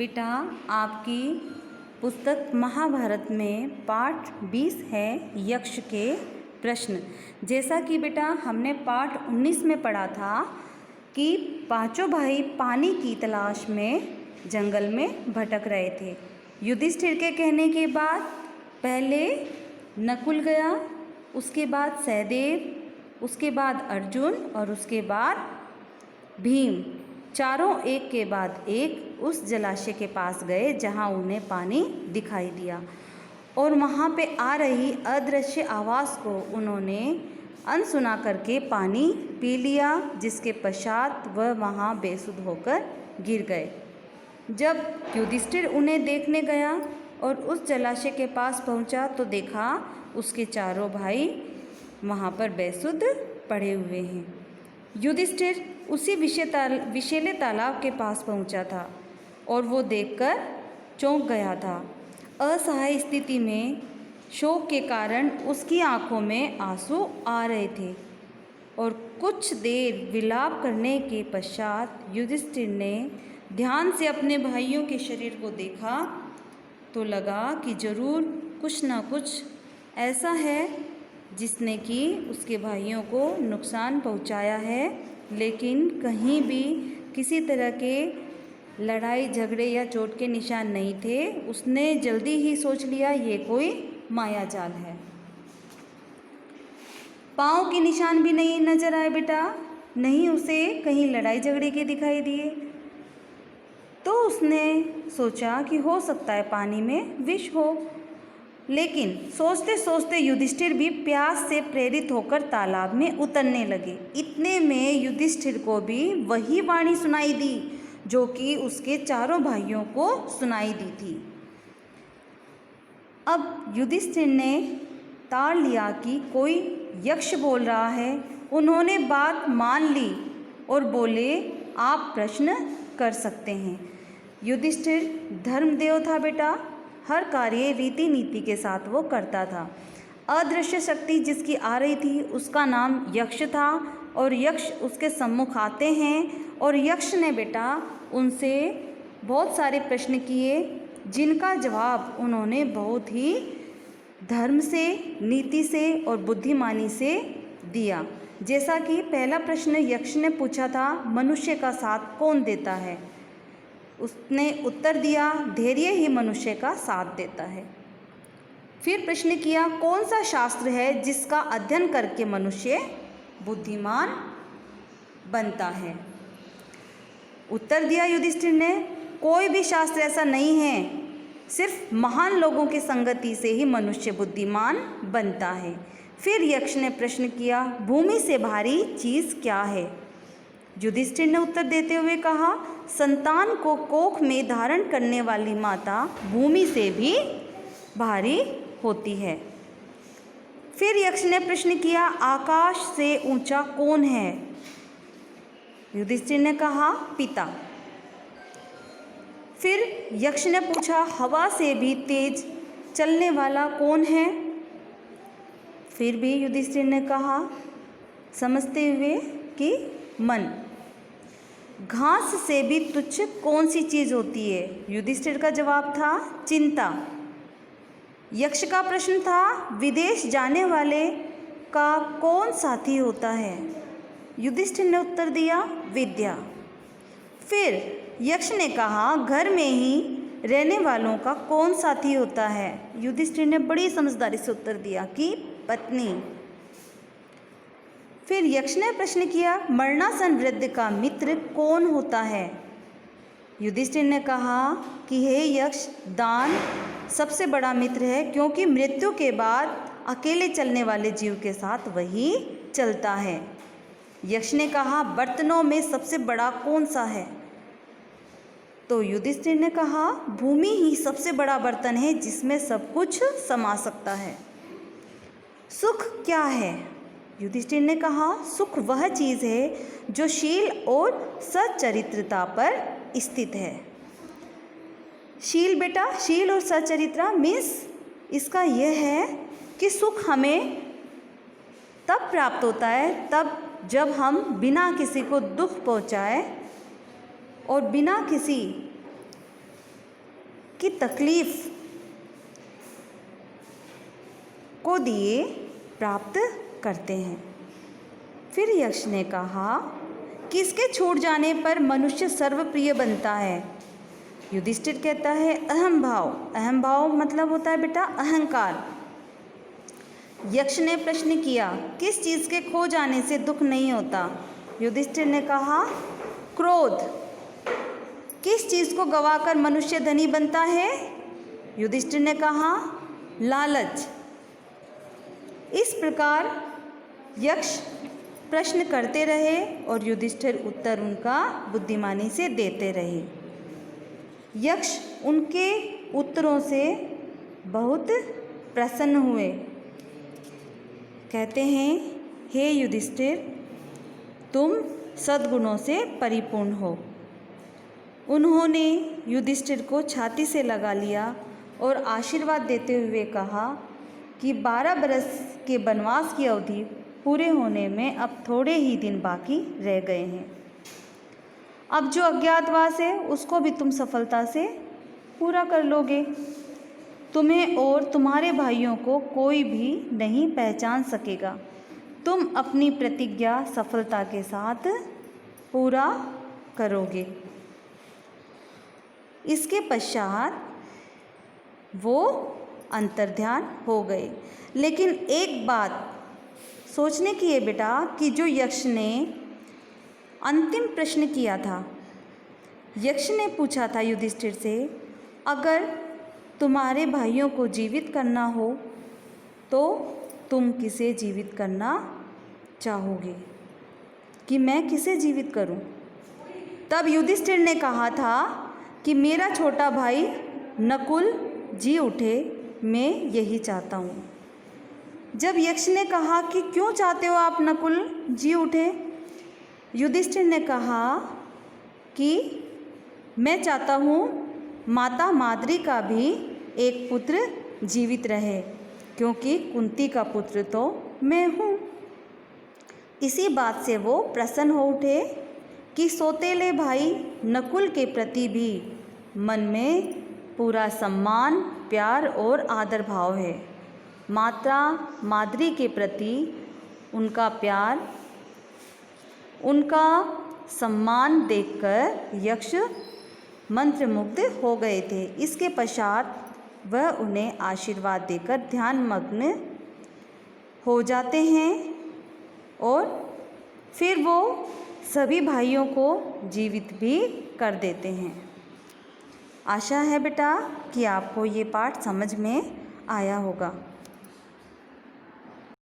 बेटा, आपकी पुस्तक महाभारत में पाठ 20 है यक्ष के प्रश्न। जैसा कि बेटा हमने पाठ 19 में पढ़ा था कि पांचों भाई पानी की तलाश में जंगल में भटक रहे थे। युधिष्ठिर के कहने के बाद पहले नकुल गया, उसके बाद सहदेव, उसके बाद अर्जुन और उसके बाद भीम, चारों एक के बाद एक उस जलाशय के पास गए जहां उन्हें पानी दिखाई दिया और वहां पे आ रही अदृश्य आवाज़ को उन्होंने अनसुना करके पानी पी लिया, जिसके पश्चात वह वहां बेसुध होकर गिर गए। जब युधिष्ठिर उन्हें देखने गया और उस जलाशय के पास पहुंचा तो देखा उसके चारों भाई वहां पर बेसुध पड़े हुए हैं। युधिष्ठिर उसी विषैले तालाब के पास पहुंचा था और वो देखकर चौंक गया था। असहाय स्थिति में शोक के कारण उसकी आंखों में आंसू आ रहे थे और कुछ देर विलाप करने के पश्चात युधिष्ठिर ने ध्यान से अपने भाइयों के शरीर को देखा तो लगा कि जरूर कुछ ना कुछ ऐसा है जिसने कि उसके भाइयों को नुकसान पहुंचाया है, लेकिन कहीं भी किसी तरह के लड़ाई झगड़े या चोट के निशान नहीं थे। उसने जल्दी ही सोच लिया ये कोई माया जाल है। पाँव के निशान भी नहीं नजर आए बेटा, नहीं उसे कहीं लड़ाई झगड़े के दिखाई दिए। तो उसने सोचा कि हो सकता है पानी में विष हो, लेकिन सोचते सोचते युधिष्ठिर भी प्यास से प्रेरित होकर तालाब में उतरने लगे। इतने में युधिष्ठिर को भी वही वाणी सुनाई दी जो कि उसके चारों भाइयों को सुनाई दी थी। अब युधिष्ठिर ने ताड़ लिया कि कोई यक्ष बोल रहा है। उन्होंने बात मान ली और बोले आप प्रश्न कर सकते हैं। युधिष्ठिर धर्मदेव था बेटा, हर कार्य रीति नीति के साथ वो करता था। अदृश्य शक्ति जिसकी आ रही थी उसका नाम यक्ष था और यक्ष उसके सम्मुख आते हैं और यक्ष ने बेटा उनसे बहुत सारे प्रश्न किए जिनका जवाब उन्होंने बहुत ही धर्म से, नीति से और बुद्धिमानी से दिया। जैसा कि पहला प्रश्न यक्ष ने पूछा था, मनुष्य का साथ कौन देता है? उसने उत्तर दिया, धैर्य ही मनुष्य का साथ देता है। फिर प्रश्न किया, कौन सा शास्त्र है जिसका अध्ययन करके मनुष्य बुद्धिमान बनता है? उत्तर दिया युधिष्ठिर ने, कोई भी शास्त्र ऐसा नहीं है, सिर्फ महान लोगों की संगति से ही मनुष्य बुद्धिमान बनता है। फिर यक्ष ने प्रश्न किया, भूमि से भारी चीज़ क्या है? युधिष्ठिर ने उत्तर देते हुए कहा, संतान को कोख में धारण करने वाली माता भूमि से भी भारी होती है। फिर यक्ष ने प्रश्न किया, आकाश से ऊंचा कौन है? युधिष्ठिर ने कहा, पिता। फिर यक्ष ने पूछा, हवा से भी तेज चलने वाला कौन है? फिर भी युधिष्ठिर ने कहा समझते हुए कि मन। घास से भी तुच्छ कौन सी चीज़ होती है? युधिष्ठिर का जवाब था चिंता। यक्ष का प्रश्न था, विदेश जाने वाले का कौन साथी होता है? युधिष्ठिर ने उत्तर दिया, विद्या। फिर यक्ष ने कहा, घर में ही रहने वालों का कौन साथी होता है? युधिष्ठिर ने बड़ी समझदारी से उत्तर दिया कि पत्नी। फिर यक्ष ने प्रश्न किया, मरणासन वृद्ध का मित्र कौन होता है? युधिष्ठिर ने कहा कि हे यक्ष, दान सबसे बड़ा मित्र है, क्योंकि मृत्यु के बाद अकेले चलने वाले जीव के साथ वही चलता है। यक्ष ने कहा, बर्तनों में सबसे बड़ा कौन सा है? तो युधिष्ठिर ने कहा, भूमि ही सबसे बड़ा बर्तन है जिसमें सब कुछ समा सकता है। सुख क्या है? युधिष्ठिर ने कहा, सुख वह चीज़ है जो शील और सच्चरित्रता पर स्थित है। शील बेटा, शील और सच्चरित्रा मीन्स इसका यह है कि सुख हमें तब प्राप्त होता है तब जब हम बिना किसी को दुख पहुंचाए और बिना किसी की तकलीफ को दिए प्राप्त करते हैं। फिर यक्ष ने कहा, किसके छूट जाने पर मनुष्य सर्वप्रिय बनता है? युधिष्ठिर कहता है अहम भाव। अहम भाव मतलब होता है बेटा अहंकार। यक्ष ने प्रश्न किया, किस चीज़ के खो जाने से दुख नहीं होता? युधिष्ठिर ने कहा क्रोध। किस चीज़ को गवाकर मनुष्य धनी बनता है? युधिष्ठिर ने कहा लालच। इस प्रकार यक्ष प्रश्न करते रहे और युधिष्ठिर उत्तर उनका बुद्धिमानी से देते रहे। यक्ष उनके उत्तरों से बहुत प्रसन्न हुए। कहते हैं, हे युधिष्ठिर, तुम सद्गुणों से परिपूर्ण हो। उन्होंने युधिष्ठिर को छाती से लगा लिया और आशीर्वाद देते हुए कहा कि 12 बरस के वनवास की अवधि पूरे होने में अब थोड़े ही दिन बाकी रह गए हैं। अब जो अज्ञातवास है उसको भी तुम सफलता से पूरा कर लोगे। तुम्हें और तुम्हारे भाइयों को कोई भी नहीं पहचान सकेगा। तुम अपनी प्रतिज्ञा सफलता के साथ पूरा करोगे। इसके पश्चात वो अंतर्ध्यान हो गए। लेकिन एक बात सोचने की है बेटा कि जो यक्ष ने अंतिम प्रश्न किया था, यक्ष ने पूछा था युधिष्ठिर से, अगर तुम्हारे भाइयों को जीवित करना हो तो तुम किसे जीवित करना चाहोगे? कि मैं किसे जीवित करूं? तब युधिष्ठिर ने कहा था कि मेरा छोटा भाई नकुल जी उठे, मैं यही चाहता हूँ। जब यक्ष ने कहा कि क्यों चाहते हो आप नकुल जी उठे? युधिष्ठिर ने कहा कि मैं चाहता हूँ माता माद्री का भी एक पुत्र जीवित रहे, क्योंकि कुंती का पुत्र तो मैं हूँ। इसी बात से वो प्रसन्न हो उठे कि सौतेले भाई नकुल के प्रति भी मन में पूरा सम्मान, प्यार और आदर भाव है। माता माद्री के प्रति उनका प्यार, उनका सम्मान देखकर यक्ष मंत्रमुग्ध हो गए थे। इसके पश्चात वह उन्हें आशीर्वाद देकर ध्यानमग्न हो जाते हैं और फिर वो सभी भाइयों को जीवित भी कर देते हैं। आशा है बेटा कि आपको ये पाठ समझ में आया होगा।